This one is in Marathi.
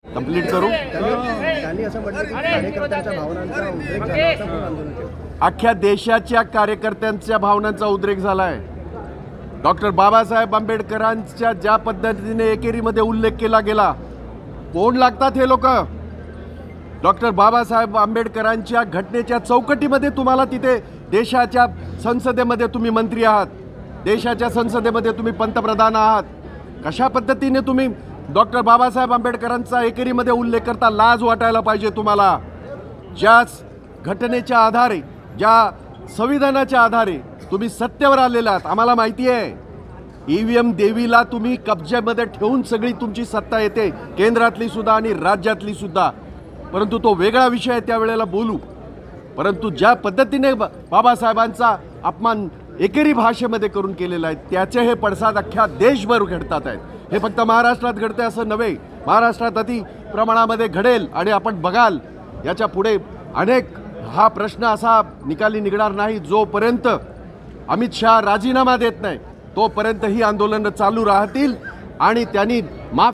कंप्लीट करू। त्यांनी असं म्हटलं की कार्यकर्त्यांच्या भावनांचा उद्रेक झाला होता म्हणून आंदोलन केलं। अख्ख्या देशाच्या कार्यकर्त्यांच्या भावनांचा उद्रेक झालाय। डॉक्टर बाबासाहेब आंबेडकरांच्या ज्या पद्धतीने एकेरीमध्ये उल्लेख केला गेला, कोण लागतात हे लोक? डॉक्टर बाबासाहेब आंबेडकरांच्या घटनेच्या चौकटीमध्ये तुम्हाला तिथे देशाच्या संसदेमध्ये तुम्ही मंत्री आहात, देशाच्या संसदेमध्ये तुम्ही पंतप्रधान आहात, कशा पद्धतीने तुम्ही डॉक्टर बाबासाहेब आंबेडकरांचा एकेरीमध्ये उल्लेख करता? लाज वाटायला पाहिजे तुम्हाला। ज्या घटनेच्या आधारे, ज्या संविधानाच्या आधारे तुम्ही सत्तेवर आलेला आहात, आम्हाला माहिती आहे। ईव्हीएम देवीला तुम्ही कब्जामध्ये ठेवून सगळी तुमची सत्ता येते, केंद्रातली सुद्धा आणि राज्यातली सुद्धा, परंतु तो वेगळा विषय आहे, त्यावेळेला बोलू। परंतु ज्या पद्धतीने बाबासाहेबांचा अपमान एकेरी भाषेमध्ये करून केलेला आहे, त्याचे हे पडसाद अख्ख्या देशभर घडतात आहेत। हे फक्त महाराष्ट्रात घडते असं नव्हे, महाराष्ट्रात अति प्रमाणामध्ये घडेल आणि आपण बघाल याच्या पुढे अनेक हा प्रश्न असा निकाली निघणार नाही जोपर्यंत अमित शहा राजीनामा देत नाही, तोपर्यंत ही आंदोलनं चालू राहतील आणि त्यांनी